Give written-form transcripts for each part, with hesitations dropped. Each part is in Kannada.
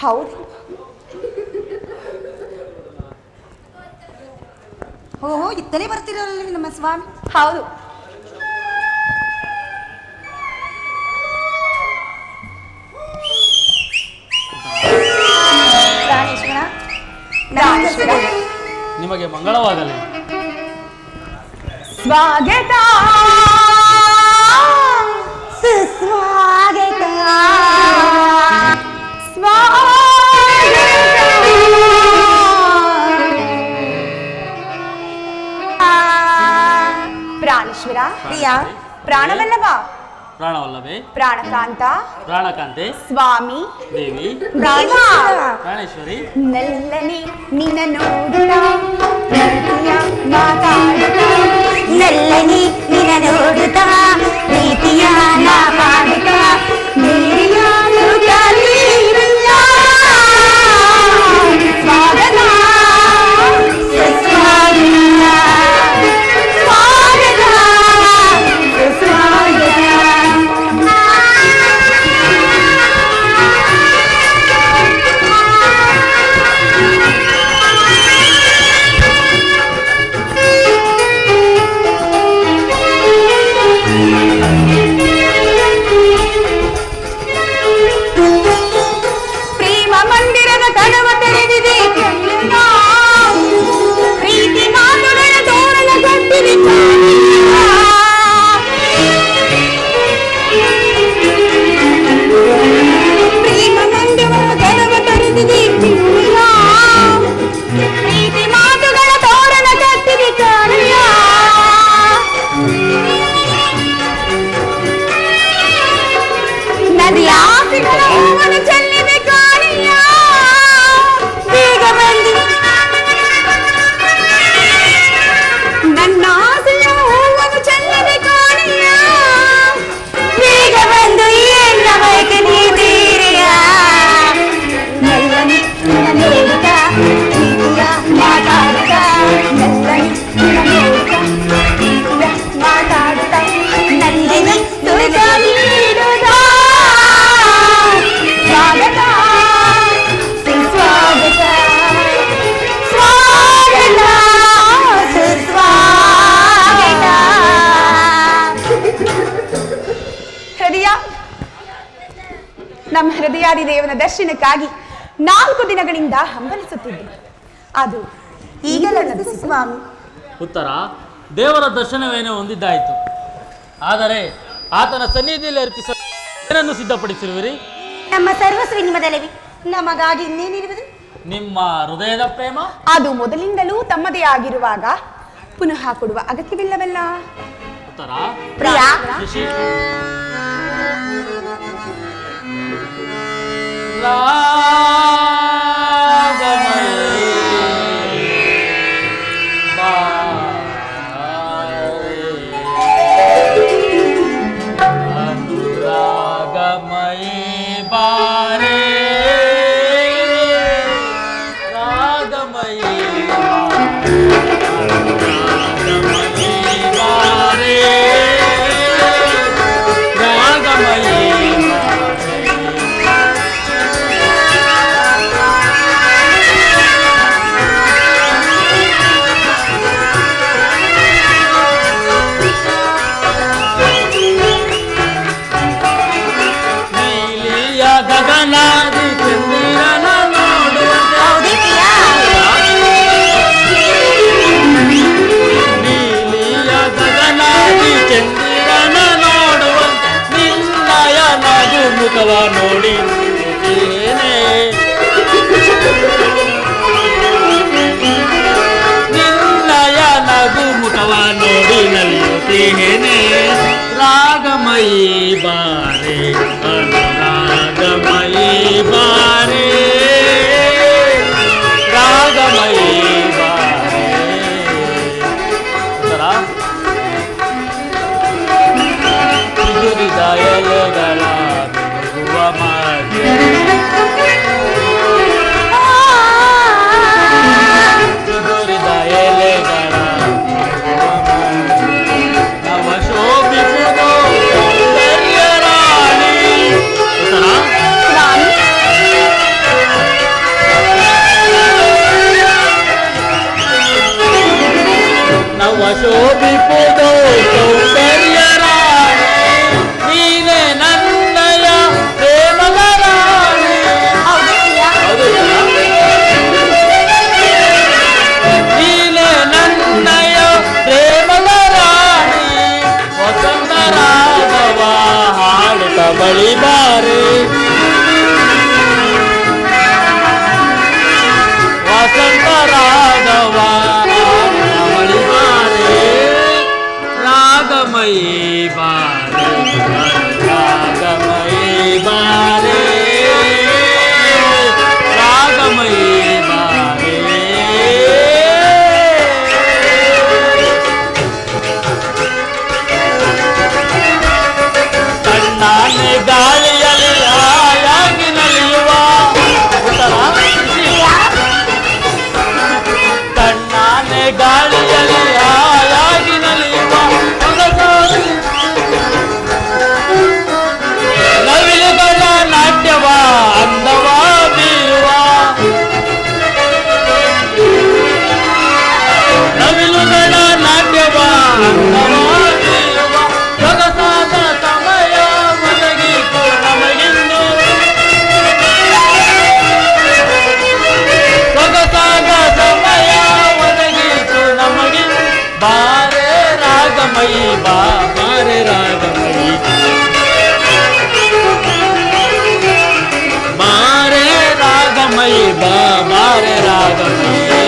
ಹೌದು. ಓಹೋ, ಇತ್ತಲೇ ಬರ್ತಿರೋಲ್ಲ ನಮ್ಮ ಸ್ವಾಮಿ. ಹೌದು. ನಿಮಗೆ ಮಂಗಳವಾಗಲಿ. ಸ್ವಾಗತ ಸುಸ್ವಾಗತ ಪ್ರಾಣೇಶ್ವರ, ಪ್ರಿಯಾ, ಪ್ರಾಣವಲ್ಲವ? ಪ್ರಾಣವಲ್ಲವೇ? ಪ್ರಾಣಕಾಂತ, ಪ್ರಾಣಕಾಂತೆ, ಸ್ವಾಮಿ, ದೇವಿ, ಪ್ರಾಣೇಶ್ವರಿ, ನಲ್ಲನೆ ನಿನ್ನ ನೋಡುತ್ತಾ ಮಾತಾಡುತ್ತಾ, ನಲ್ಲನೆ ನಿನ್ನ ನೋಡುತ್ತಾ ಪ್ರೀತಿಯ ಮಾತಾಡುತ್ತಾ, ನೀರಿಯ ಸ್ವಾಗತ ನಮ್ಮ ಹೃದಯಾದಿ ದೇವನ ದರ್ಶನಕ್ಕಾಗಿ 4 ದಿನಗಳಿಂದ ಹಂಬಲಿಸುತ್ತಿದ್ದೆ. ಅದು ಈಗಲೇ ಸ್ವಾಮಿ. ಉತ್ತರ, ದೇವರ ದರ್ಶನವೇನೋ ಹೊಂದಿದ್ದಾಯಿತು. ಆದರೆ ಆತನ ಸನ್ನಿಧಿಯಲ್ಲಿ ಅರ್ಪಿಸಲು ಏನನ್ನು ಸಿದ್ಧಪಡಿಸಿರುವಿರಿ? ನಮ್ಮ ಸರ್ವಸ್ವಿ ನಿಮ್ಮದಲ್ಲವೇ, ನಮಗಾಗಿ ಇನ್ನೇನಿರುವುದು? ನಿಮ್ಮ ಹೃದಯದ ಪ್ರೇಮ. ಅದು ಮೊದಲಿಂದಲೂ ತಮ್ಮದೇ ಆಗಿರುವಾಗ ಪುನಃ ಕೊಡುವ ಅಗತ್ಯವಿಲ್ಲವಲ್ಲ. ಉತ್ತರ, ಪ್ರಿಯಾ, ಶೋಭಿಪುದು ಸೌಂದರ್ಯ ರಾಣಿ ನೀನೆ ನನ್ನಯ ಪ್ರೇಮದ ರಾಣಿ. ಹೌದು ಪ್ರಿಯ. ಹೌದು ನೀನೆ ನನ್ನಯ ಪ್ರೇಮದ ರಾಣಿ ವಸಂತ ರಾಘವ ಹಾಡುತ್ತ ಬಳಿ ಬಾರೆ ವಸಂತ ರಾಘವ ಬಳಿ ಬಾರೆ ರಾಗಮಯಿ ಬಾರೆ ರಾಗಮಯಿ ಬಾರೆ ರಾಗಮಯಿ ಬಾರೆ ತಣ್ಣನೆ ಗಾಳಿಯಲ್ಲಿ ಹಾಯಾಗಿ ನಲಿಯುವ ಉತ್ತರ ತಣ್ಣನೆ ಗಾಳಿಯಲ್ಲಿ ಹಾಯಾಗಿ ನಲಿಯುವ ನವಿಲುಗಳ ನಾಟ್ಯವ ಅಂದವ ಬೀರುವ ನವಿಲುಗಳ ನಾಟ್ಯವ ಅಂದವ ಬೀರುವ ಸೊಗಸಾದ ಸಮಯ ಒದಗಿತು ನಮಗಿಂದು ಸೊಗಸಾದ ಸಮಯ ಒದಗಿತು ನಮಗಿಂದು ಬಾರೆ ರಾಗಮಯಿ ಬಾ ಬಾರೆ ರಾಗಮಯಿ ಬಾರೆ ರಾಗಮಯಿ ಬಾ ಬಾರೆ ರಾಗಮಯಿ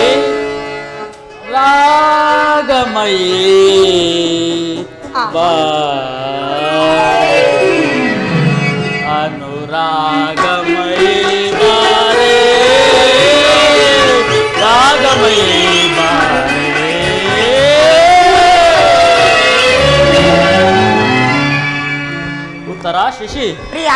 ರಾಗಮಯಿ ಬಾ ಅನುರಾಗಮಯಿ ಬಾರೆ ರಾಗಮಯಿ ಬಾರೆ ಉತ್ತರ ಶಶಿ. ಪ್ರಿಯ.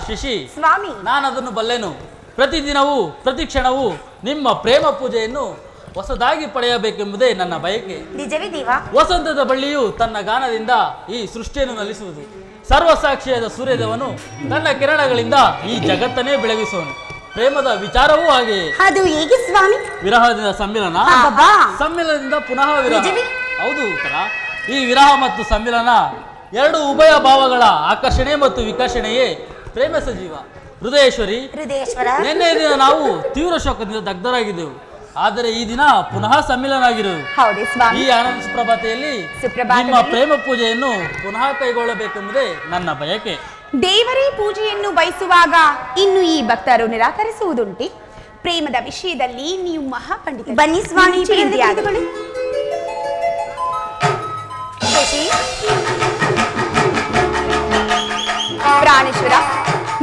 ಶಶಿ, ಸ್ವಾಮಿ, ನಾನು ಅದನ್ನು ಬಲ್ಲೆನು. ಪ್ರತಿದಿನವೂ ಪ್ರತಿ ಕ್ಷಣವೂ ನಿಮ್ಮ ಪ್ರೇಮ ಪೂಜೆಯನ್ನು ಹೊಸದಾಗಿ ಪಡೆಯಬೇಕೆಂಬುದೇ ನನ್ನ ಬಯಕೆ. ನಿಜವೇ ದೇವ. ವಸಂತದ ಬಳ್ಳಿಯು ತನ್ನ ಗಾನದಿಂದ ಈ ಸೃಷ್ಟಿಯನ್ನು ನಲಿಸುವುದು. ಸರ್ವಸಾಕ್ಷಿಯಾದ ಸೂರ್ಯದೇವನು ತನ್ನ ಕಿರಣಗಳಿಂದ ಈ ಜಗತ್ತನ್ನೇ ಬೆಳಗಿಸುವನು. ಪ್ರೇಮದ ವಿಚಾರವೂ ಹಾಗೆಯೇ. ಅದು ಹೇಗೆ ಸ್ವಾಮಿ? ವಿರಹದಿಂದ ಸಮ್ಮಿಲನ, ಅಬ್ಬಬ್ಬಾ. ಸಮ್ಮಿಲನದಿಂದ ಪುನಃ ವಿರಹ. ನಿಜವೇ? ಹೌದು ಉತ್ತರ. ಈ ವಿರಹ ಮತ್ತು ಸಮ್ಮಿಲನ ಎರಡು ಉಭಯ ಭಾವಗಳ ಆಕರ್ಷಣೆ ಮತ್ತು ವಿಕರ್ಷಣೆಯೇ ಪ್ರೇಮ ಸಜೀವ. ಹೃದಯೇಶ್ವರಿ, ಹೃದಯೇಶ್ವರ, ನಿನ್ನೆ ದಿನ ನಾವು ತೀವ್ರ ಶೋಕದಿಂದ ದಗ್ಧರಾಗಿದ್ದೆವು. ಆದರೆ ಈ ದಿನ ಪುನಃ ಸಮ್ಮಿಲನ ಆಗಿರುವುದು. ಹೌದೇ ಸ್ವಾಮಿ. ಈ ಆನಂದ ಸುಪ್ರಭಾತೆಯಲ್ಲಿ ನಿಮ್ಮ ಪ್ರೇಮ ಪೂಜೆಯನ್ನು ಪುನಃ ಕೈಗೊಳ್ಳಬೇಕೆಂಬುದೇ ನನ್ನ ಬಯಕೆ. ದೇವರೇ ಪೂಜೆಯನ್ನು ಬಯಸುವಾಗ ಇನ್ನು ಈ ಭಕ್ತರು ನಿರಾಕರಿಸುವುದುಂಟೆ? ಪ್ರೇಮದ ವಿಷಯದಲ್ಲಿ ನೀವು ಮಹಾಪಂಡಿತ. ಬನ್ನಿ ಸ್ವಾಮಿ, ತಿಳಿದಿಯಾಗಲಿ. ಶಶಿ, ಪ್ರಾಣೇಶ್ವರ,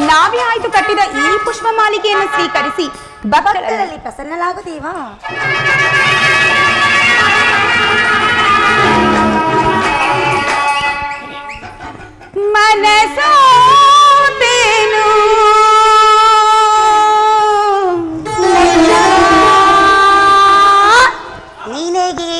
ನಾವೇ ಆಯ್ತು ಕಟ್ಟಿದ ಈ ಪುಷ್ಪ ಮಾಲಿಕೆಯನ್ನು ಸ್ವೀಕರಿಸಿ ಭಕ್ತರಲ್ಲಿ ಪ್ರಸನ್ನಲಾಗು ದೇವ. ಮನಸೋತೇನು ನಿನಗೆ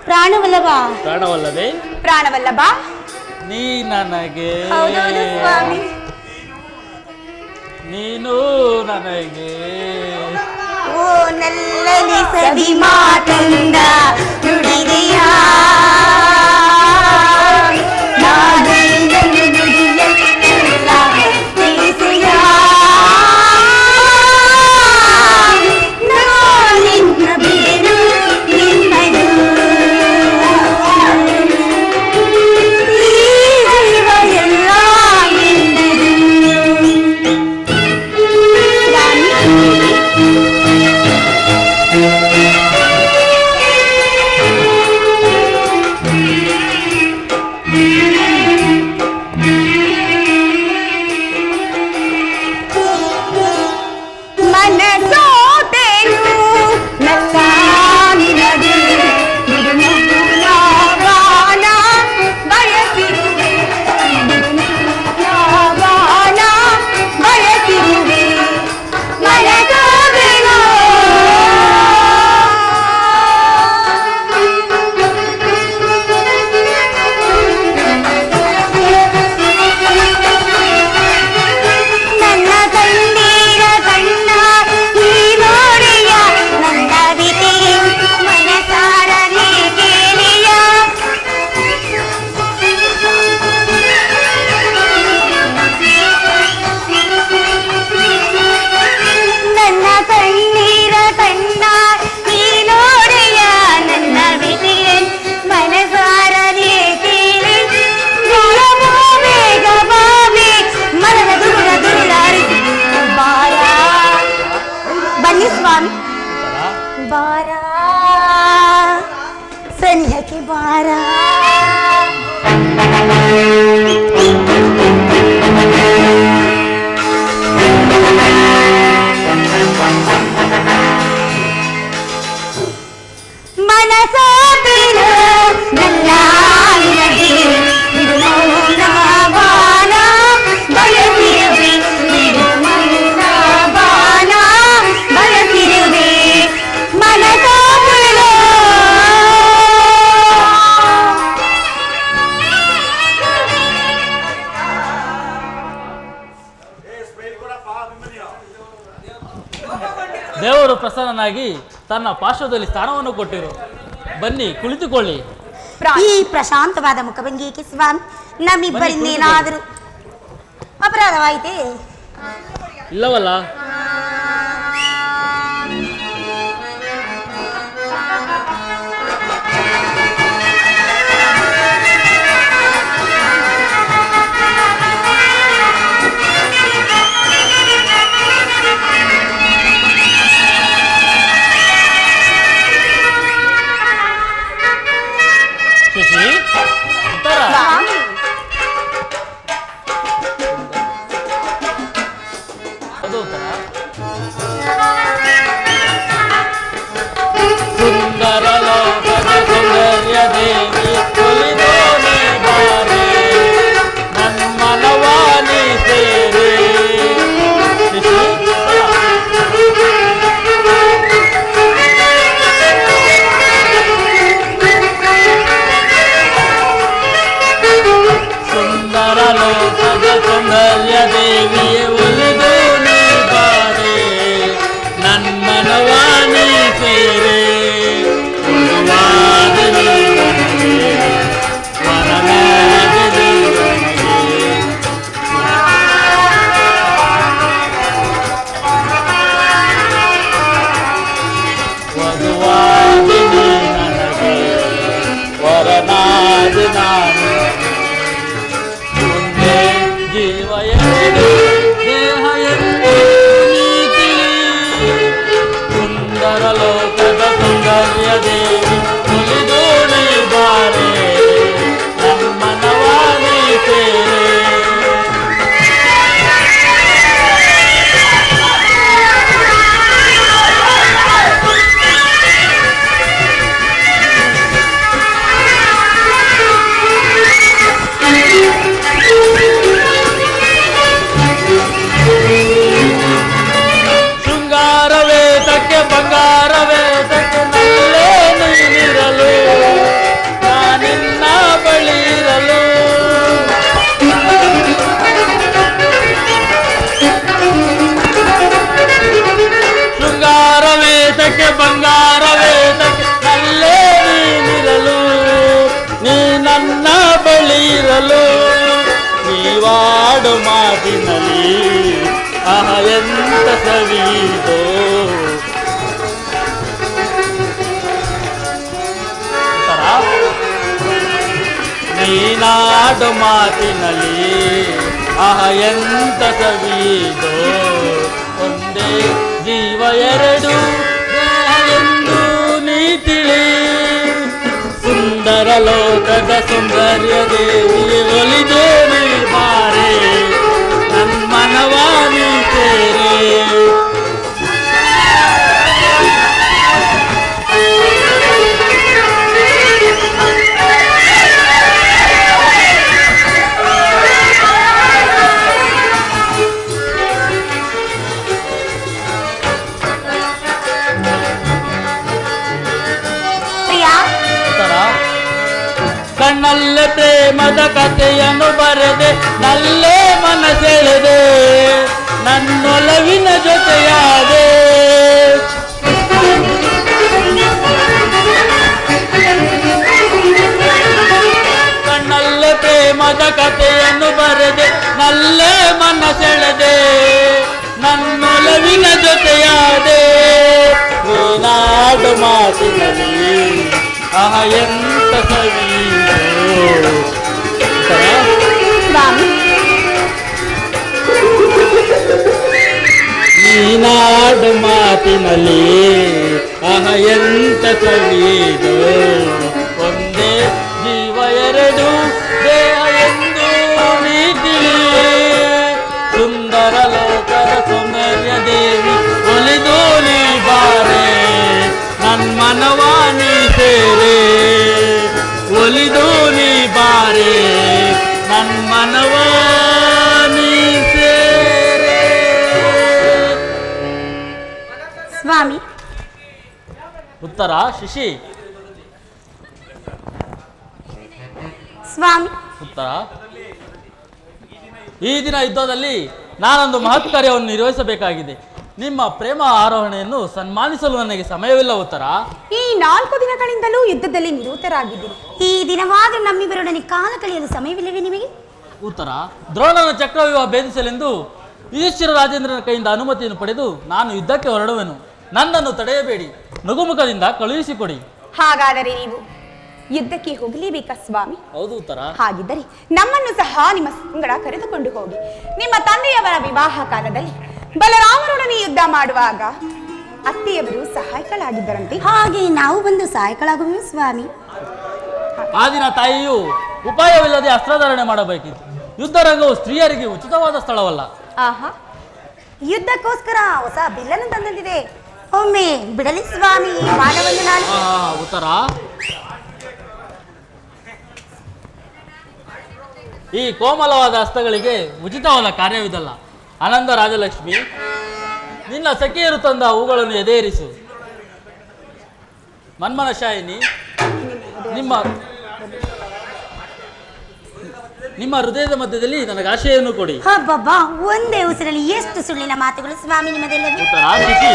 ಪ್ರಾಣವಲ್ಲವ, ಪ್ರಾಣವಲ್ಲದೆ ಪ್ರಾಣವಲ್ಲಭ, ನೀ ನನಗೆ, ಹೌದೌದು ಸ್ವಾಮಿ, ನೀನು ನನಗೆ. ಓ ನಲ್ಲನೆ ಸವಿ ಮಾತಂದ ನುಡಿದೆಯ ಮೇಲಕ್ಕೆ ಬಾರ. ಮನಸಾಪಿನ ನನ್ನ ನಿನಗೆ ಇದು ಮೌನ ಬಾಣ ಬಯಸಿರುವೆ, ಇದು ಮೌನ ಬಾಣ ಬಯಸಿರುವೆ ಮನಸಾಪಿನ. ದೇವರು ಪ್ರಸನ್ನನಾಗಿ ತನ್ನ ಪಾರ್ಶ್ವದಲ್ಲಿ ಸ್ಥಾನವನ್ನು ಕೊಟ್ಟಿರು. ಬನ್ನಿ ಕುಳಿತುಕೊಳ್ಳಿ. ಈ ಪ್ರಶಾಂತವಾದ ಮುಖಭಂಗಿಗೆ ಸ್ವಾಮಿ, ನಮ್ಮಿಬ್ಬರಿಂದ ಏನಾದರೂ ಅಪರಾಧವಾಯಿತೇ? ಇಲ್ಲವಲ್ಲ. ಶಶಿ ಉತ್ತರ. ಅದು ಉತ್ತರ. ಸುಂದರ ಲೋಕದ ಸೌಂದರ್ಯ ದೇವಿ ಒಲಿದೋನೆ ಬಾರೆ, ನನ್ಮನವಾನಿ ಸೇರೆ. ಶಶಿ ಸುಂದರ ಲೋಕದ ಸೌಂದರ್ಯ ದೇವಿಯೇ ಒಲಿದು ನೀ ಬಾರೆ, ನನ್ಮನವಾನಿ ಸೇರೆ. ವರನಾದೆ ವಧುವಾದಿ ನನಗೆ, ವರನಾದೆ ನಾನು. ಜೀವ ಎಂದು ದೇಹ ಎಂದು ನೀತಿ, ಸುಂದರ ಲೋಕದ ಸೌಂದರ್ಯ ದೇವಿ ಒಲಿದು ನೀ ಬಾರೆ, ನಮ್ಮನವಾನಿ ಸೇರೆ. ಶೃಂಗಾರವೇತಕ್ಕೆ ಬಂಗಾರವೇತಕ್ಕೆ ನಲ್ಲೇ ನೀನಿರಲು, ನಾನಿನ್ನ ಬಳಿರಲು. ಶೃಂಗಾರವೇತಕ್ಕೆ ಬಂಗಾರವೇತಕ್ಕೆ ನಲ್ಲೇ ನೀನಿರಲು, ನೀ ನನ್ನ ಬಳಿರಲು. ನೀವಾಡು ಮಾತಿನಲ್ಲಿ ಆಹ ಎಂತ ಸವಿದೋ. ನೀನಾಡು ಮಾತಿನಲ್ಲಿ ಆಹ ಎಂತ ಸವಿದೋ. ಒಂದೇ ಜೀವ ಎರಡು ದೇಹ ಎಂದು ನೀ ತಿಳಿ, ಸುಂದರ ಲೋಕದ ಸೌಂದರ್ಯ ದೇವಿ ಒಲಿದು ನೀ ಬಾರೆ, ನನ್ಮನವಾನಿ ಸೇರೆ. ಕಣ್ಣಲ್ಲೇ ಪ್ರೇಮದ ಕಥೆಯನ್ನು ಬರೆದೆ, ನಲ್ಲೇ ಮನಸೆಳೆದೆ, ನನ್ನೊಲವಿನ ಜೊತೆಯಾದೆ. ಕಣ್ಣಲ್ಲೇ ಪ್ರೇಮದ ಕಥೆಯನ್ನು ಬರೆದೆ, ನಲ್ಲೇ ಮನಸೆಳೆದೆ, ನನ್ನೊಲವಿನ ಜೊತೆಯಾದೆ. ನೀನಾಡು ಮಾತಿನಲ್ಲಿ ಆಹ ಎಂತ ಸವಿದೋ. ನೀನಾಡು ಮಾತಿನಲ್ಲಿ ಆಹ ಎಂತ ಸವಿದೋ. ಬಾರೆ ನನ್ಮನವ ನೀ ಸೇರೆ. ಸ್ವಾಮಿ. ಉತ್ತರ ಶಿಶಿ. ಸ್ವಾಮಿ. ಉತ್ತರ ಈ ದಿನ ಯುದ್ಧದಲ್ಲಿ ನಾನೊಂದು ಮಹತ್ ಕಾರ್ಯವನ್ನು ನಿರ್ವಹಿಸಬೇಕಾಗಿದೆ. ನಿಮ್ಮ ಪ್ರೇಮ ಆರೋಹಣೆಯನ್ನು ಸನ್ಮಾನಿಸಲು ನನಗೆ ಸಮಯವಿಲ್ಲ. ಉತ್ತರ ಈ 4 ದಿನಗಳಿಂದಲೂ ಯುದ್ಧದಲ್ಲಿ ನಿರತರಾಗಿದ್ದೀರಿ. ಈ ದಿನವಾದರೂ ನಮ್ಮಿಬ್ಬರೊಡನೆ ಕಾಲ ಕಳೆಯಲು ಸಮಯವಿಲ್ಲವೇ ನಿಮಗೆ? ಉತ್ತರ ದ್ರೋಣನ ಚಕ್ರವ್ಯೂಹ ಭೇದಿಸಲೆಂದು ಯುಧಿಷ್ಠಿರ ರಾಜೇಂದ್ರನ ಕೈಯಿಂದ ಅನುಮತಿಯನ್ನು ಪಡೆದು ನಾನು ಯುದ್ಧಕ್ಕೆ ಹೊರಡುವೆನು. ನನ್ನನ್ನು ತಡೆಯಬೇಡಿ, ನಗುಮುಖದಿಂದ ಕಳುಹಿಸಿಕೊಡಿ. ಹಾಗಾದರೆ ನೀವು ಯುದ್ಧಕ್ಕೆ ಹೋಗಲೇಬೇಕಾ ಸ್ವಾಮಿ? ಹೌದು ಉತ್ತರ. ಹಾಗಿದ್ದರೆ ನಮ್ಮನ್ನು ಸಹ ನಿಮ್ಮ ಸಂಗಡ ಕರೆದುಕೊಂಡು ಹೋಗಿ. ನಿಮ್ಮ ತಂದೆಯವರ ವಿವಾಹ ಕಾಲದಲ್ಲಿ ಬಲರಾಮನೊಡನೆ ಯುದ್ಧ ಮಾಡುವಾಗ ಅತ್ತೆಯವರು ಸಹಾಯಕಳಾಗಿದ್ದರಂತೆ. ಹಾಗೆ ನಾವು ಬಂದು ಸಹಾಯಕಳಾಗುವೆ ಸ್ವಾಮಿ. ಆ ದಿನ ತಾಯಿಯು ಉಪಾಯವಿಲ್ಲದೆ ಅಸ್ತ್ರಧಾರಣೆ ಮಾಡಬೇಕಿತ್ತು. ಯುದ್ಧರಂಗವು ಸ್ತ್ರೀಯರಿಗೆ ಉಚಿತವಾದ ಸ್ಥಳವಲ್ಲ. ಆಹಾ, ಯುದ್ಧಕ್ಕೋಸ್ಕರ ಹೊಸ ಬಿಲ್ಲನ್ನು ತಂದಿದೆ. ಒಮ್ಮೆ ಬಿಡಲಿ ಸ್ವಾಮಿ ಈ ಬಾಣವನ್ನು ನಾನು. ಉತ್ತರ ಈ ಕೋಮಲವಾದ ಹಸ್ತಗಳಿಗೆ ಉಚಿತವಾದ ಕಾರ್ಯವಿದಲ್ಲ. ಆನಂದ ರಾಜಲಕ್ಷ್ಮಿ, ನಿನ್ನ ಸಖಿಯರು ತಂದ ಹೂಗಳನ್ನು ಎದೇರಿಸು. ಮನ್ಮನ ಶಾಯಿನಿ, ನಿಮ್ಮ ಹೃದಯದ ಮಧ್ಯದಲ್ಲಿ ನನಗೆ ಆಶೆಯನ್ನು ಕೊಡಿ. ಹಬ್ಬಬ್ಬ, ಒಂದೇ ಉಸಿರಲ್ಲಿ ಎಷ್ಟು ಸುಳ್ಳಿನ ಮಾತುಗಳು ಸ್ವಾಮಿ ನಿಮ್ಮದೆಲ್ಲವೂ. ಉತ್ತರ ಶಿಶಿ.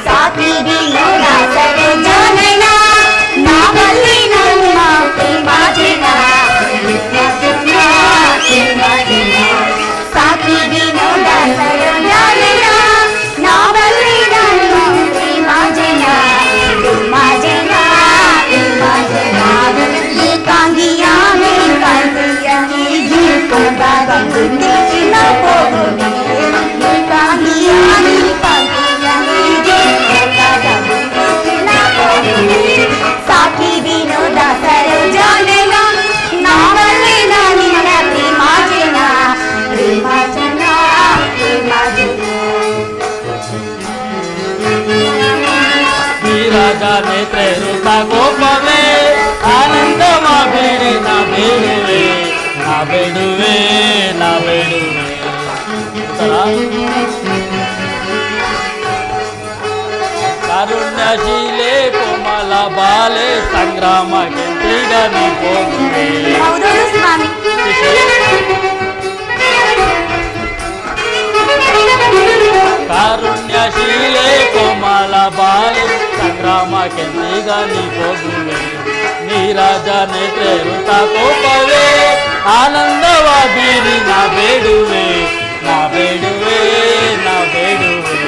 ಸಾಕಿರಿ ನೋಡ ಸರೋಜನನ, ನಾವಲ್ಲಿ ನಮ್ಮ ಪ್ರೇಮಾಜಿನ. ಸಾಕಿರಿ ನೋಡ ಸರೋಜನನ, ನಾವಲ್ಲಿ ನಮ್ಮ ಪ್ರೇಮಾಜಿನ. ಏಕಾಂಗಿಯಾಗಿ ಕಾಂಗಿಯಾಗಿ ಸಾಕಿ ವಿನೋದ ಸರೋಜನ, ನಾವಲ್ಲಿ ನಿನ್ನ ಪ್ರೇಮಾಜನ. ಪ್ರೇಮಾಜನ ಪ್ರೇಮಾಜನ ರಾಜ ನೇತ್ರೆ ರೂಪ ಗೋಪವೇ ಆನಂದವ ಬೇಡಿ ನಾ ಬೇಡುವೆ, ನಾ ಬೇಡುವೆ, ನಾ ಬೇಡುವೆ. ಕಾರುಣ್ಯಶೀಲೆ ಕೋಮಲ ಬಾಲೆ ಸಂಗ್ರಾಮಕ್ಕೆ ಈಗ ನೀ ಹೋಗುವೆ. ಹೌದು ಸ್ವಾಮಿ. ಕಾರುಣ್ಯಶೀಲೆ ಕೋಮಲ ಬಾಲೆ ಸಂಗ್ರಾಮಕ್ಕೆ ಈಗ ನೀ ಹೋಗುವೆ. ನೀರಾಜ ನೇತ್ರೆ ಋತ ಕೋಪವೇ ಆನಂದವ ಬೀರಿ ನಾ ಬೇಡುವೆ, ನಾ ಬೇಡುವೆ, ನಾ ಬೇಡುವೆ.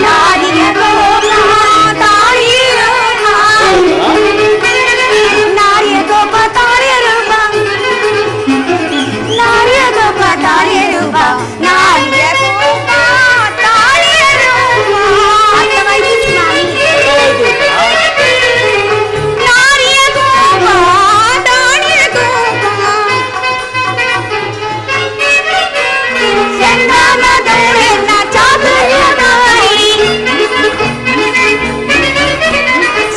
ನಾರಿಯ ಗೋಪ ತಾಯಿಯ ರೂಪ, ನಾರಿಯ ಗೋಪ ತಾಯಿಯ ರೂಪ, ನಾರಿಯ ಗೋಪ ತಾಯಿಯ ರೂಪ, ನಾರಿಯ ಗೋಪ ತಾಯಿಯ ರೂಪ. ಅರ್ಥವಾಯ್ತು ಸ್ವಾಮಿ. ನಾರಿಯ ಗೋಪ ತಾಯಿಯ ಗೋಪ, ಸಂಗಮದೊಳೆನ್ನ ಚಾತುರ್ಯದಾಯಿ,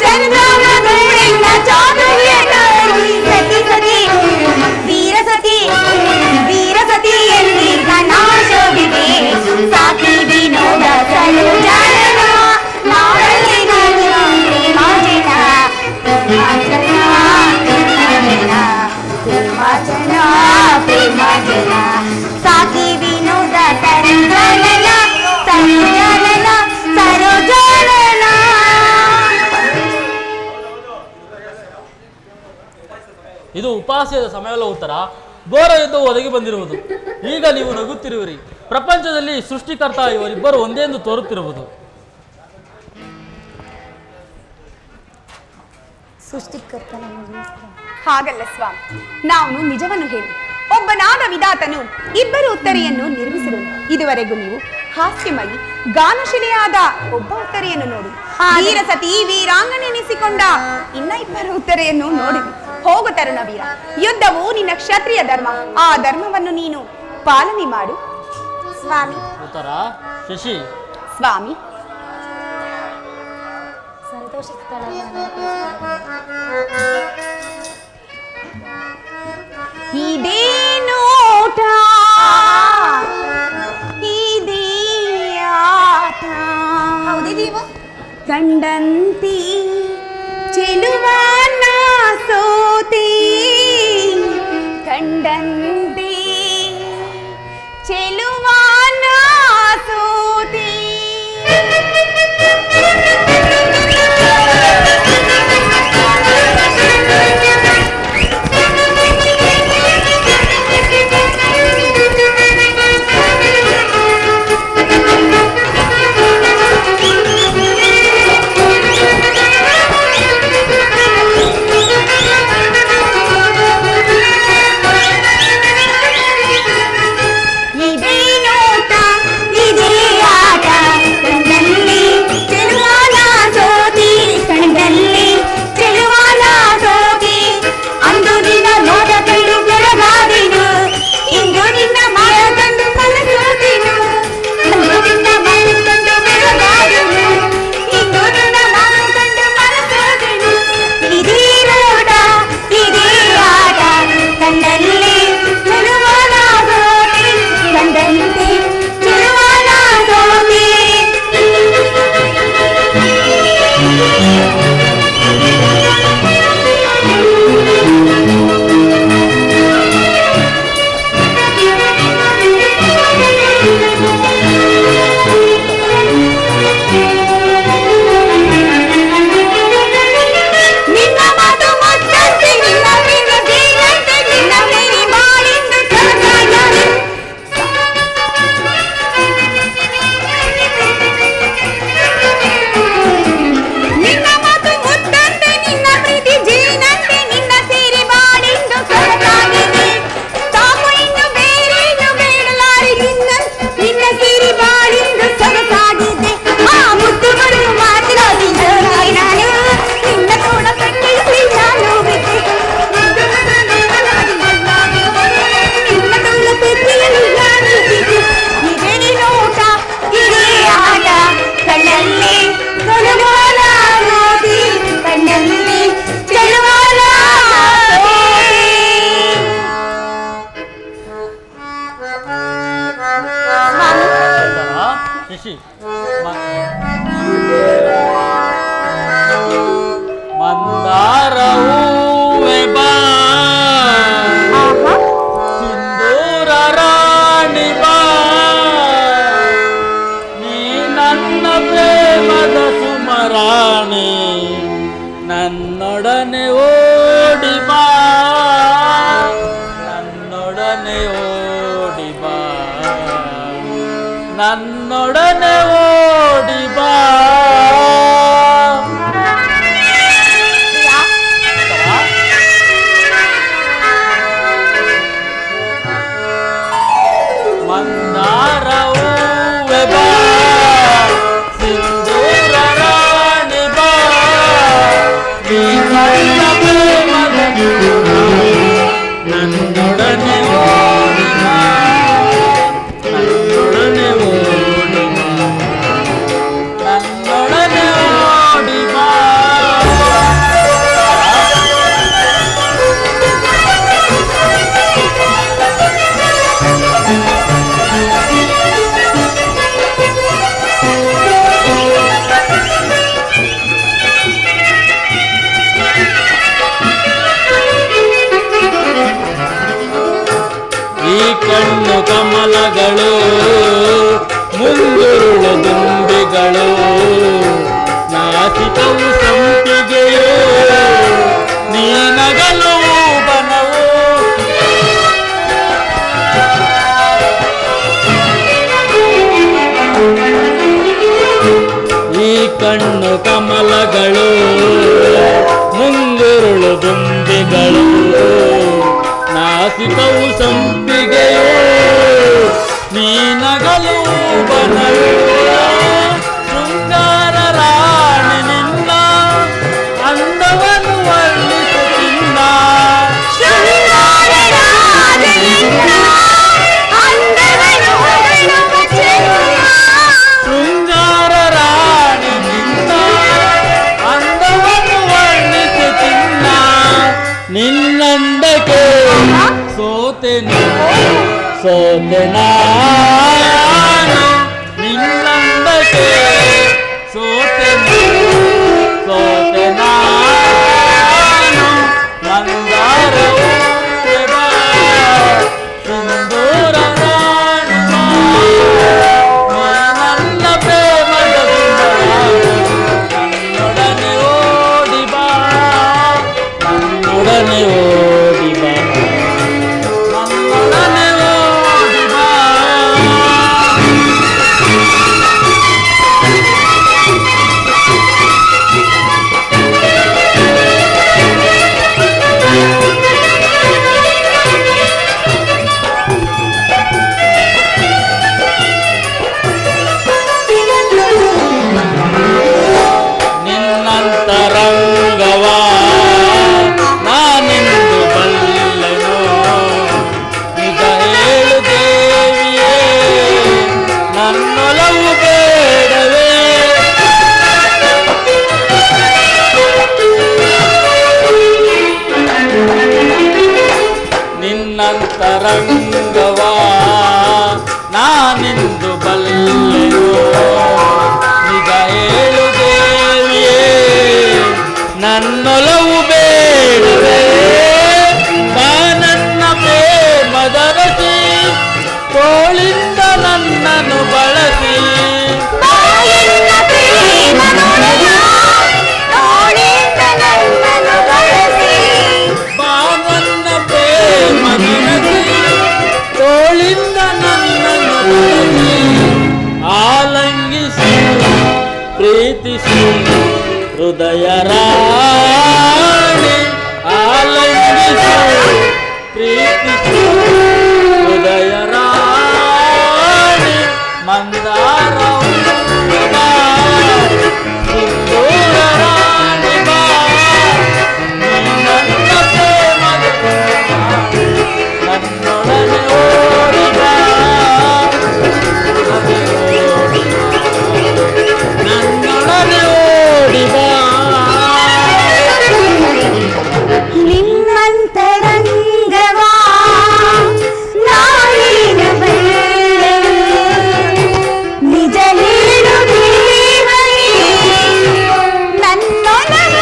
ಸಂಗಮದೊಳೆನ್ನ ಚಾತುರ್ಯದಾಯಿ. ಸತಿ ಸತಿ ವೀರ ಸತಿ, ವೀರ ಸತಿ ಎಂದೀರ್ಘ ನಾಶವಿದೆ. ಸಾಕಿ ವಿನೋದ ಸರೋಜನ, ನಾವಲ್ಲಿ ಪ್ರೇಮಾಜನ. ಪ್ರೇಮಾಜನ ಪ್ರೇಮಾಜನ ಪ್ರೇಮಾಜನ. ಸಾಕಿ ವಿನೋದ ಸರೋಜನ, ಸರೋಜನ ಸರೋಜನ. ಇದು ಉಪಾಸ್ಯದ ಸಮಯವಲ್ಲ. ಉತ್ತರ ಘೋರ ಯುದ್ಧವು ಒದಗಿ ಬಂದಿರುವುದು. ಈಗ ನೀವು ನಗುತ್ತಿರುವಿರಿ. ಪ್ರಪಂಚದಲ್ಲಿ ಸೃಷ್ಟಿಕರ್ತ ಇವರಿಬ್ಬರು ಒಂದೇ ಎಂದು ತೋರುತ್ತಿರುವುದು. ಸೃಷ್ಟಿಕರ್ತನ ಹಾಗಲ್ಲ ಸ್ವಾಮಿ, ನಾವು ನಿಜವನ್ನು ಹೇಳಿ ಒಬ್ಬನಾದ ವಿಧಾತನು ಇಬ್ಬರು ಉತ್ತರೆಯನ್ನು ನಿರ್ಮಿಸಿರುವುದು. ಇದುವರೆಗೂ ನೀವು ಹಾಸ್ಯಮಯಿ ಗಾನಶಿಲೆಯಾದ ಒಬ್ಬ ಉತ್ತರೆಯನ್ನು ನೋಡಿ, ವೀರ ಸತಿ ವೀರಾಂಗನೆನಿಸಿಕೊಂಡ ಇನ್ನ ಇಬ್ಬರು ಉತ್ತರೆಯನ್ನು ನೋಡಿ. ಹೋಗು ತರುಣ ವೀರ, ಯುದ್ಧವು ನಿನ್ನ ಕ್ಷತ್ರಿಯ ಧರ್ಮ. ಆ ಧರ್ಮವನ್ನು ನೀನು ಪಾಲನೆ ಮಾಡು ಸ್ವಾಮಿ. ಉತ್ತರ ಶಶಿ. ಸ್ವಾಮಿ, ಇದೇನೋಟ ಇದೇ ಆಟ, ಕಂಡಂತಿ ಚೆಲುವನ ಸೋತೆ, ಕಂಡಂತಿ ಚೆಲುವನ ಸೋತೆ. ಶಿಶಿ ಮಂದಾರ ಹೂವೆ ಬಾ, ಸಿಂಧೂರ ರಾಣಿ ಬಾ, ನೀ ನನ್ನ ಪ್ರೇಮದ ಸುಮರಾಣಿ, ನನ್ನೊಡನೆ ಓಡಿ ಬಾ, ನನ್ನೊಡನೆ ಓಡಿ ಬಾ, ನನ್ನೊಡನೆ ಓಡಿ ಬಾ. ಮಂದಾರ ಹೂವೆ ಬಾ, ಸಿಂಧೂರ ರಾಣಿ ಬಾ, ನೀ ನನ್ನ ಪ್ರೇಮದ ನನ್ನೊಡನೆ ಓಡಿ ಬಾ, ನನ್ನೊಡನೆ ಓಡಿ ಬಾ, ನನ್ನೊಡನೆ ಓಡಿ ಬಾ. ಈ ಕಣ್ಣು ಕಮಲಗಳು, ಮುಂಗುರುಳು ದುಂಬಿಗಳು, ನಾಸಿಕವು ಸಂಪಿಗೆಯೋ, ನೀ ನಗಲು ಬನವು. ಈ ಕಣ್ಣು ಕಮಲಗಳು, ಮುಂಗುರುಳು ದುಂಬಿಗಳು, ನಾಸಿಕವು ಸಂಪಿಗೆಯೋ, ನೀ ನಗಲು ಬನವು. ಶೃಂಗಾರ ರಾಣಿ ನಿನ್ನ ಅಂದವನ್ನು ವರ್ಣಿಸುತ್ತಿಲ್ಲ, ಶೃಂಗಾರ ಸೋತೆನು ಸೋತೆ ನಾನು ನಿನ್ನಂಬಕೆ ಸೋತೆನು ಸೋತೆ ನಾನು ಮಂದಾರವು ಸಿಂಧೂರ ನನ್ನ ಪ್ರೇಮದ ನನ್ನೊಡನೆ ಓಡಿ ಬಾ ನನ್ನೊಡನೆ ಓಡಿ ಬಾ ನನ್ನೊಡನೆ ಓಡಿ ಬಾ ನಿನ್ನಂತರಂಗವಾ ನಾನೆಂದು ಬಲ್ಲೆನೋ ನಿಜ ಹೇಳು ದೇವಿಯೇ ನನ್ನೊಲವು ಬೇಡವೇ ನಿನ್ನಂತರಂಗವಾ ನಾನೆಂದು ಬಲ್ಲೆನೋ ನಿಜ ಹೇಳು ದೇವಿಯೇ ನನ್ನೊಲವು ಬೇಡವೇ ಬಾ ನನ್ನ ಪ್ರೇಮದ ರಸಿ ತೋಳಿಂದ ನನ್ನನ್ನು ಬಳಸಿ ಬಾ ನನ್ನ ಪ್ರೇಮದ ರಸಿ ತೋಳಿಂದ ನನ್ನನ್ನು ಬಳಸಿ ಆಲಂಗಿಸಿ ಪ್ರೀತಿಸಿ ಹೃದಯ ರಾಣಿ ಆಲಂಗಿಸಿ ಪ್ರೀತಿಸಿ ಹೃದಯ ರಾಣಿ ಮಂದಾರ ಬಾ ಸಿಂಧೂರ ರಾಣಿ ಬಾ ನನ್ನ ಪ್ರೇಮದ ನನ್ನೊಡನೆ ಓಡಿ ಬಾ ನನ್ನೊಡನೆ ಓಡಿ ಬಾ ನಿನ್ನಂತರಂಗವಾ ನಾನೇನ ಬಲ್ಲೆ ನಿಜ ಹೇಳು ದೇವರೇ ನನ್ನೊಲವು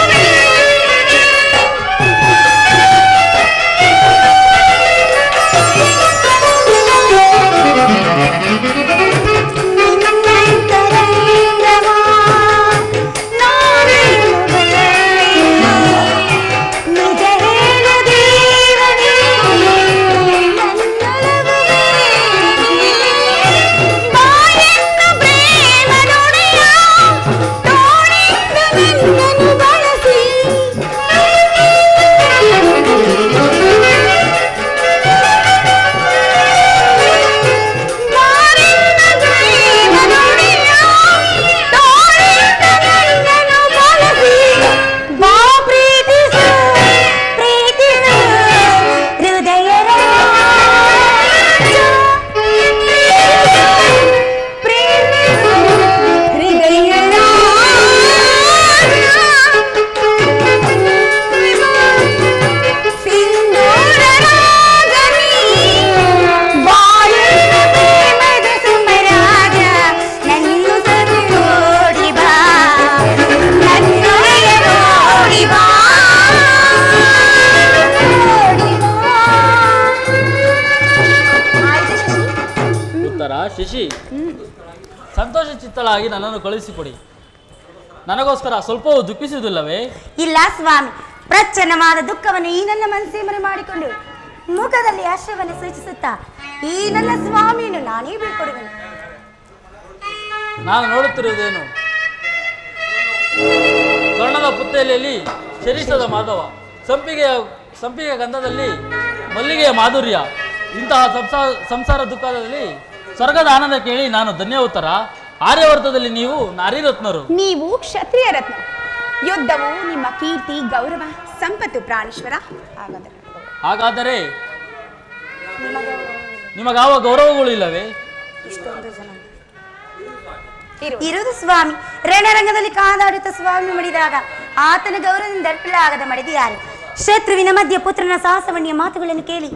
ನಿನ್ನಂತರಂಗವಾ ನಾನೇನ ಬಲ್ಲೆ ನಿಜ ಹೇಳು ದೇವರೇ ನನ್ನೊಲವು ಬಾಯನ್ನ ಪ್ರೇಮ ನುಡಿಯ ತೋಳಿಂದ ನನ್ನನ್ನು ಬಳಸಿ ಬಾಯನ್ನ ಪ್ರೇಮ ನುಡಿಯ ತೋಳಿಂದ ನನ್ನನ್ನು ಬಳಸಿ ಬಾ ಪ್ರೀತಿಸು ಪ್ರೀತಿಸು ಹೃದಯ ರಾಜ ಪ್ರೇಮಿಸು ಹೃದಯ ರಾಜ ಸಿಂಧೂರ ರಾಗನಿ ಬಾಯನ್ನ ಪ್ರೇಮದ ಸುಮರಾಗ ನನ್ನು ಸರಿ ಓಡಿ ಬಾ ನನ್ನೊಳಗೆ ಓಡಿ ಬಾ ಓಡಿ ಬಾ. ಆಯ್ತು ಶಶಿ? ಉತ್ತರ ಶಶಿ ಸಂತೋಷ ಚಿತ್ತಳಾಗಿ ನನ್ನನ್ನು ಕಳುಹಿಸಿಕೊಡಿ ನನಗೋಸ್ಕರ ಸ್ವಲ್ಪವೂ ದುಃಖಿಸುವುದಿಲ್ಲವೇ ಇಲ್ಲ ಸ್ವಾಮಿ, ಪ್ರಚನ್ನವಾದ ದುಃಖವನ್ನು ಈ ನನ್ನ ಮನಸ್ಸೇ ಮರೆ ಮಾಡಿಕೊಂಡು ಮುಖದಲ್ಲಿ ಹರ್ಷವನ್ನು ಸೂಚಿಸುತ್ತಾ ಈ ನನ್ನ ಸ್ವಾಮಿಯನ್ನು ನಾನೇ ಬೀಳ್ಕೊಡುವೆನು. ನಾನು ನೋಡುತ್ತಿರುವುದೇನು ಸ್ವರ್ಣದ ಪುತ್ತೆಲೆಯಲ್ಲಿ ಶರೀಸದ ಮಾಧವ ಸಂಪಿಗೆಯ ಗಂಧದಲ್ಲಿ ಮಲ್ಲಿಗೆಯ ಮಾಧುರ್ಯ ಇಂತಹ ಸಂಸಾರ ದುಃಖದಲ್ಲಿ ಸ್ವರ್ಗದ ಆನಂದ ಕೇಳಿ ನಾನು ಧನ್ಯ ಉತ್ತರ ಆರ್ಯವರ್ತದಲ್ಲಿ ನೀವು ನಾರಿರತ್ನರು ನೀವು ಕ್ಷತ್ರಿಯ ರತ್ನ. ಯುದ್ಧವು ನಿಮ್ಮ ಕೀರ್ತಿ ಗೌರವ ಸಂಪತ್ತು ಪ್ರಾಣೇಶ್ವರ. ಹಾಗಾದರೆ ನಿಮಗಾವ ಗೌರವಗಳು ಇಲ್ಲವೇ? ಇಷ್ಟೊಂದು ಜನ ಇರುವುದು ಸ್ವಾಮಿ. ರಣರಂಗದಲ್ಲಿ ಕಾದಾಡುತ್ತ ಸ್ವಾಮಿ ಮಡಿದಾಗ ಆತನ ಗೌರವದಿಂದ ದರ್ಪಲಾಗದ ಮಡಿದಿ ಯಾರು? ಶತ್ರುವಿನ ಮಧ್ಯ ಪುತ್ರನ ಸಾಹಸವನ್ನಿಯ ಮಾತುಗಳನ್ನು ಕೇಳಿ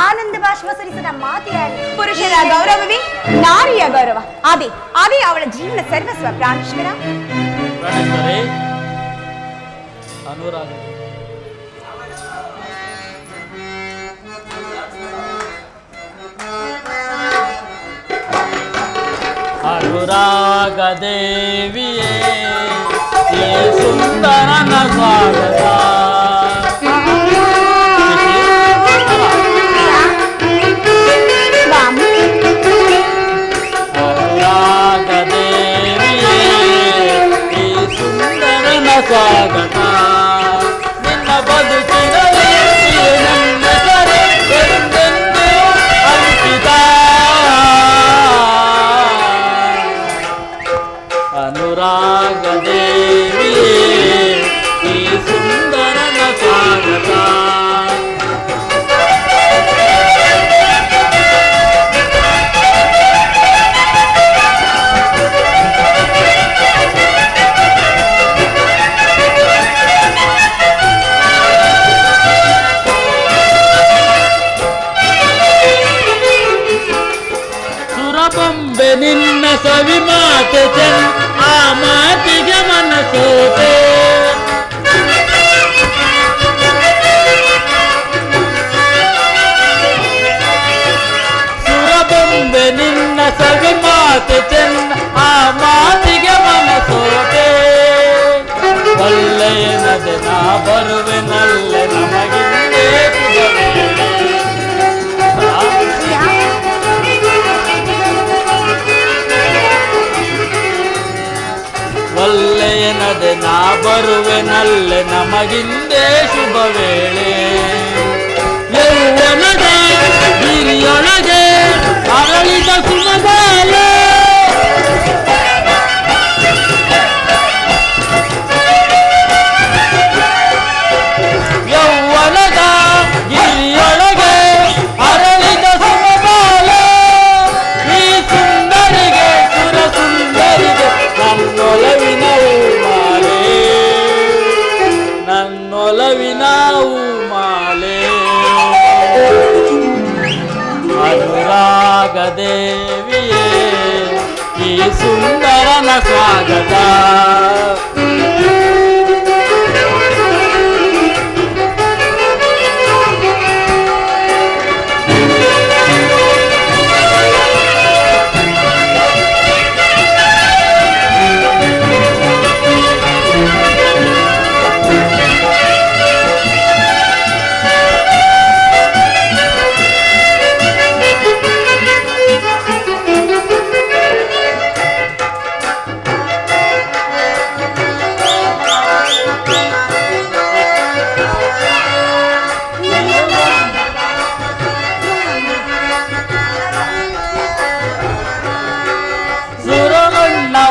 ಆನಂದ ಬಾಷ್ಪ ಸುರಿಸದ ಮಾತು ಯಾರು? ಪುರುಷರ ಗೌರವವೇ ನಾರಿಯ ಗೌರವ. ಅದೇ ಅದೇ ಅವಳ ಜೀವನ ಸರ್ವಸ್ವ. ಪ್ರಾಣೇಶ್ವರ ಅನುರಾಗ ಅನುರಾಗ ದೇವಿಯೇ ಈ ಸುಂದರನ ಸ್ವಾಗತ. ಅನುರಾಗ ದೇವಿಯೇ ಈ ಸುಂದರನ ಸ್ವಾಗತ. ನಿನ್ನ ಬದುಕಿನಲ್ಲಿ ನನ್ನ ಕರೆ ಎಂದೆಂದೂ ಅಂಕಿತ. ಅನುರಾಗ ದೇವಿಯೇ ಈ ಸುಂದರನ ಸ್ವಾಗತ. ಸುರಬೊಂಬೆ ನಿನ್ನ ಸವಿ ಮಾತೆ ಚೆನ್ನ ಆ ಮಾತಿಗೆ ಮನಸೋತೆ. ಸುರಬೊಂಬೆ ನಿನ್ನ ಸವಿ ಮಾತೆ ಚೆನ್ನ ಆ ಮಾತಿಗೆ ಮನಸೋತೆ. ಒಳ್ಳೆಯನದೆ ನಾ ಬರುವೆನಲ್ಲೆ ನಮಗಿಂದೇ ಒಳ್ಳೆಯನದೆ ನಾ ಬರುವೆನಲ್ಲೆ ನಮಗಿಂದೇ ಶುಭ ವೇಳೆ. ಯೌವನದ ಹಿರಿಯೊಳಗೆ ಅರಳಿದ ಸುಮಬಾಲೆ. ಯೌವನದ ಹಿರಿಯೊಳಗೆ ಅರಳಿದ ಸುಮಬಾಲೆ. ಈ ಸುಂದರಿಗೆ ಸುರ ಸುಂದರಿಗೆ ನನ್ನೊಲವಿನ ಮಾಲೆ. ನನ್ನೊಲವಿನ ಮಾಲೆ. ಅನುರಾಗ ದೇವಿಯೇ ಈ ಸುಂದರನ ಸ್ವಾಗತ.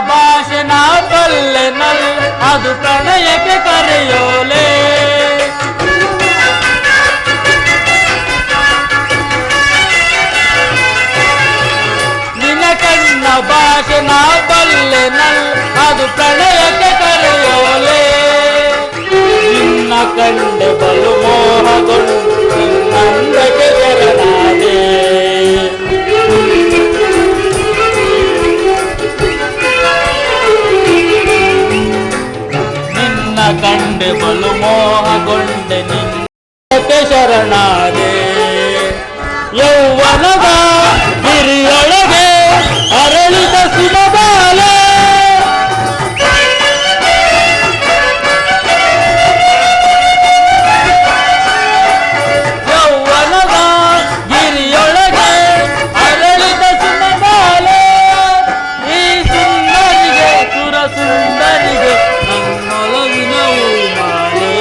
ಭಾಷೆ ನಾ ಬಲ್ಲೆ ಅದು ಪ್ರಣಯಕ್ಕೆ ಕರೆಯೋಲೆ. ನಿನ್ನ ಕಣ್ಣ ಭಾಷೆ ನಾ ಬಲ್ಲೆ ಅದು ಪ್ರಣಯಕ್ಕೆ ಕರೆಯೋಲೆ. ನಿನ್ನ ಕಂಡೆ ಬಲು ಮೋಹಗೊಂಡು ನಂದಕ್ಕೆ ಶರಣಾದೆ. ಕಂಡೆ ಬಲು ಮೋಹಗೊಂಡೆ ನಿನ್ನಕ್ಕೆ ಶರಣಾದೆ. ಯೌವನದ ಹಿರಿಯೊಳಗೆ ಅರಳಿದ ಸುಮಬಾಲೆ. ಯೌವನದ ಹಿರಿಯೊಳಗೆ ಅರಳಿದ ಸುಮಬಾಲೆ. ಈ ಸುಂದರಿಗೆ ಸುರ ಸುಂದರಿಗೆ ನನ್ನೊಲವಿನ ಮಾಲೆ.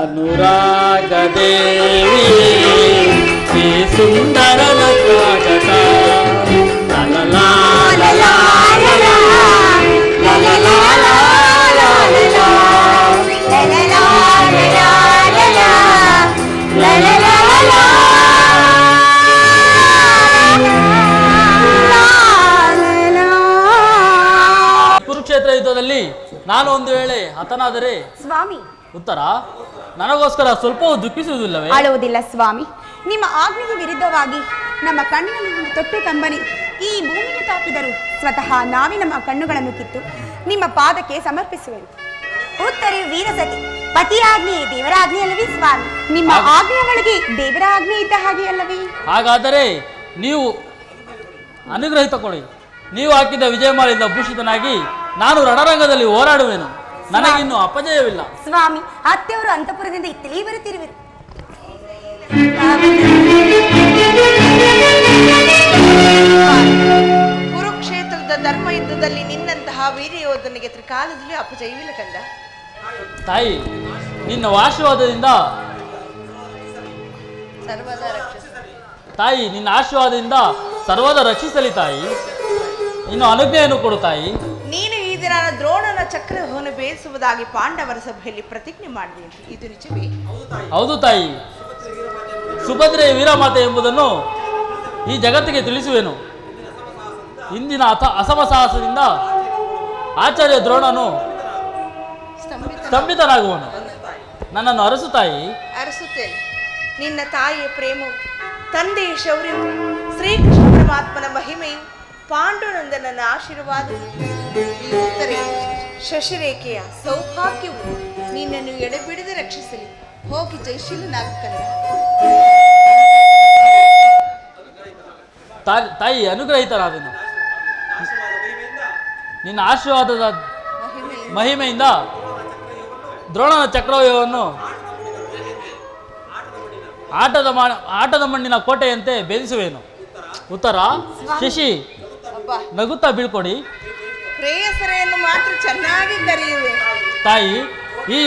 ಅನುರಾಗ ದೇವಿಯೇ ಈ ಸುಂದರನ ಸ್ವಾಗತ. ಹತನಾದರೆ ಸ್ವಾಮಿ, ಉತ್ತರ ನನಗೋಸ್ಕರ ಸ್ವಲ್ಪವೂ ದುಃಖಿಸುವುದಿಲ್ಲವೇ? ಅಳುವುದಿಲ್ಲ ಸ್ವಾಮಿ. ನಿಮ್ಮ ಆಜ್ಞೆಗೆ ವಿರುದ್ಧವಾಗಿ ನಮ್ಮ ಕಣ್ಣಿನಲ್ಲಿ ಒಂದು ತೊಟ್ಟು ಕಂಬನಿ ಈ ಭೂಮಿಗೆ ತಾಕಿದರು ಸ್ವತಃ ನಾವೇ ನಮ್ಮ ಕಣ್ಣುಗಳನ್ನು ಕಿತ್ತು ನಿಮ್ಮ ಪಾದಕ್ಕೆ ಸಮರ್ಪಿಸುವೆನು. ಉತ್ತರೆಯು ವೀರಸತಿ, ಪತಿಯ ಆಜ್ಞೆ ದೇವರ ಆಜ್ಞೆ ಅಲ್ಲವೇ ಸ್ವಾಮಿ? ನಿಮ್ಮ ಆಜ್ಞೆಯ ಒಳಗೆ ದೇವರ ಆಜ್ಞೆ ಇದ್ದ ಹಾಗೆ ಅಲ್ಲವೇ? ಹಾಗಾದರೆ ನೀವು ಅನುಗ್ರಹಿತ ಕೊಡಿ. ನೀವು ಹಾಕಿದ ವಿಜಯಮಾಲೆಯಿಂದ ಭೂಷಿತನಾಗಿ ನಾನು ರಣರಂಗದಲ್ಲಿ ಹೋರಾಡುವೆನು. ನನಗಿನ್ನು ಅಪಜಯವಿಲ್ಲ. ಸ್ವಾಮಿ, ಅತ್ತೆಯವರು ಅಂತಃಪುರದಿಂದ ಇತ್ತಲೇ ಬರುತ್ತಿರುವರು. ಕುರುಕ್ಷೇತ್ರದ ಧರ್ಮ ಯುದ್ಧದಲ್ಲಿ ನಿನ್ನಂತಹ ವೀರ್ಯ ಯೋಧನಿಗೆ ತ್ರಿಕಾಲದಲ್ಲಿ ಅಪಜಯವಿಲ್ಲ ಕಂದ. ತಾಯಿ, ನಿನ್ನ ಆಶೀರ್ವಾದದಿಂದ ಸರ್ವದ ರಕ್ಷಿಸ. ತಾಯಿ, ನಿನ್ನ ಆಶೀರ್ವಾದದಿಂದ ಸರ್ವದ ರಕ್ಷಿಸಲಿ ತಾಯಿ. ಇನ್ನು ಅನುಜ್ಞೆಯನ್ನು ಕೊಡು ತಾಯಿ. ನೀನು ಈ ದಿನ ದ್ರೋಣನ ಚಕ್ರವನ್ನು ಬೇಯಿಸುವುದಾಗಿ ಪಾಂಡವರ ಸಭೆಯಲ್ಲಿ ಪ್ರತಿಜ್ಞೆ ಮಾಡಿದೆ, ಇದು ನಿಜವೇ? ಹೌದು ತಾಯಿ. ಸುಭದ್ರೆಯ ವೀರಮಾತೆ ಎಂಬುದನ್ನು ಈ ಜಗತ್ತಿಗೆ ತಿಳಿಸುವೆನು. ಇಂದಿನ ಅಸಮಸಾಹಸದಿಂದ ಆಚಾರ್ಯ ದ್ರೋಣನು ಸ್ತಂಭಿತನಾಗುವನು. ನನ್ನನ್ನು ಅರಸು ತಾಯಿ. ಅರಸುತ್ತೇನೆ. ನಿನ್ನ ತಾಯಿಯ ಪ್ರೇಮವು, ತಂದೆಯ ಶೌರ್ಯವು, ಶ್ರೀಕೃಷ್ಣ ಪರಮಾತ್ಮನ ಮಹಿಮೆಯು, ಪಾಂಡುನಂದನನ ಆಶೀರ್ವಾದ, ಈ ಉತ್ತರೆ ಶಶಿರೇಖೆಯ ಸೌಭಾಗ್ಯವು ನಿನ್ನನ್ನು ಎಡೆಬಿಡದೆ ರಕ್ಷಿಸಲಿ. ಹೋಗಿ ಜಯಶೀಲನಾಗ ಕಂದ. ತಾಯಿ, ಅನುಗ್ರಹಿತರಾದನು. ನಿನ್ನ ಆಶೀರ್ವಾದದ ಮಹಿಮೆಯಿಂದ ದ್ರೋಣನ ಚಕ್ರವ್ಯೂಹವನ್ನು ಆಟದ ಮಣ್ಣಿನ ಕೋಟೆಯಂತೆ ಭೇದಿಸುವೆನು. ಉತ್ತರ ಶಶಿ, ನಗುತ್ತಾ ಬೀಳ್ಕೊಡಿ. ಪ್ರೇಯಸರೆಯನ್ನು ಮಾತ್ರ ಚೆನ್ನಾಗಿ ಕರೆಯುವೆ. ತಾಯಿ, ಈ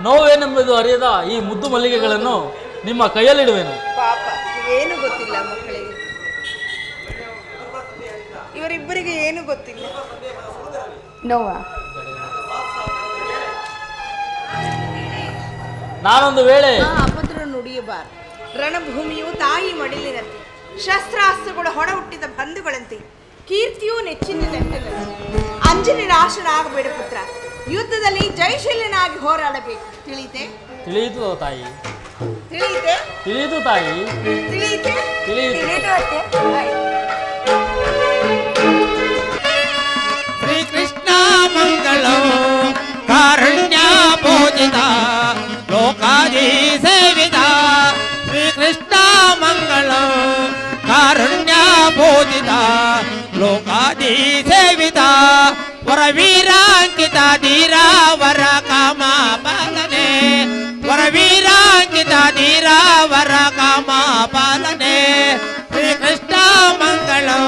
ನೋವೇನೆಂಬುದು ಅರಿಯದ ಈ ಮುದ್ದು ಮಲ್ಲಿಗೆಗಳನ್ನು ನಿಮ್ಮ ಕೈಯಲ್ಲಿಡುವೆನು. ಪಾಪ, ಏನು ಗೊತ್ತಿಲ್ಲ ಮಕ್ಕಳಿಗೆ, ಇವರಿಬ್ಬರಿಗೆ ಏನು ಗೊತ್ತಿಲ್ಲ. ನೋವ, ನಾನೊಂದು ವೇಳೆ ಅಪದ್ರ ನುಡಿಯಬಾರದು. ರಣಭೂಮಿಯು ತಾಯಿ ಮಡಿಲಿನಂತೆ, ಶಸ್ತ್ರಾಸ್ತ್ರಗಳು ಹೊಡ ಹುಟ್ಟಿದ ಬಂಧುಗಳಂತೆ, ಕೀರ್ತಿಯು ನೆಚ್ಚಿನ ನೆಟ್ಟನಂತೆ. ಅಂಜಲಿ ನಾಶನಾಗಬೇಡ ಪುತ್ರ, ಯುದ್ಧದಲ್ಲಿ ಜಯಶೀಲನಾಗಿ ಹೋರಾಡಬೇಕು. ತಿಳಿತೆ? ತಿಳಿಯಿತು ತಾಯಿ. ತಿಳಿತೆ? ತಿಳಿಯಿತು ತಾಯಿ. ತಿಳಿತೆ? ತಿಳಿಯಿತು. ಶ್ರೀಕೃಷ್ಣ ಮಂಗಳೋ ಕಾರುಣ್ಯ ಪೂಜಿತ ಲೋಕಾದಿ ಸೇವಿತ. ಶ್ರೀಕೃಷ್ಣ ಮಂಗಳೋ ಕಾರುಣ್ಯ ಪೂಜಿತ ಲೋಕಾದಿ ಸೇವಿತ. ವರವೀರಾಂಕಿತ ಧೀರ ವರ ಕಾಮ ಪಾಲನೆ. ವರವೀರಾಂಕಿತ ಧೀರ ವರ ಕಾಮ ಪಾಲನೆ. ಶ್ರೀಕೃಷ್ಣ ಮಂಗಳೋ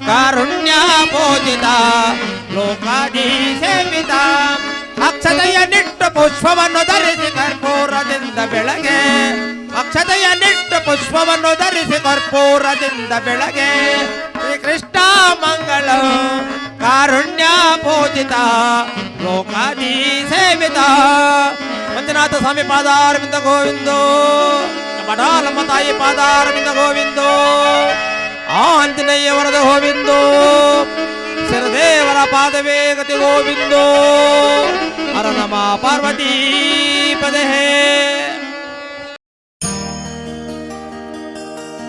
ಕಾರುಣ್ಯ ಪೂಜಿತ ಲೋಕಾದಿ ಸೇವಿತ. ಅಕ್ಷತೆಯ ನಿಟ್ಟು ಪುಷ್ಪವನ್ನು ಧರಿಸಿ ಕರ್ಪೂರದಿಂದ ಬೆಳಗ್ಗೆ. ಅಕ್ಷತೆಯ ನಿಟ್ಟು ಪುಷ್ಪವನ್ನು ಧರಿಸಿ ಕರ್ಪೂರದಿಂದ ಬೆಳಗ್ಗೆ. ಶ್ರೀಕೃಷ್ಣ ಮಂಗಳ ಕಾರುಣ್ಯ ಪೂಜಿತ ಲೋಕಾದಿ ಸೇವಿತ. ಮಂಜುನಾಥ ಸ್ವಾಮಿ ಪಾದಾರವಿಂದ ಗೋವಿಂದೋ. ಮಠಾಲಮ್ಮ ತಾಯಿ ಪಾದಾರವಿಂದ ಗೋವಿಂದೋ. ಆಂಜನೇಯ ವರದ ಗೋವಿಂದೋ. ಶರದೇವರ ಪಾದವೇ ಗತಿ ಗೋವಿಂದೋ. ಹರ ನಮ ಪಾರ್ವತಿ ಪದೇ.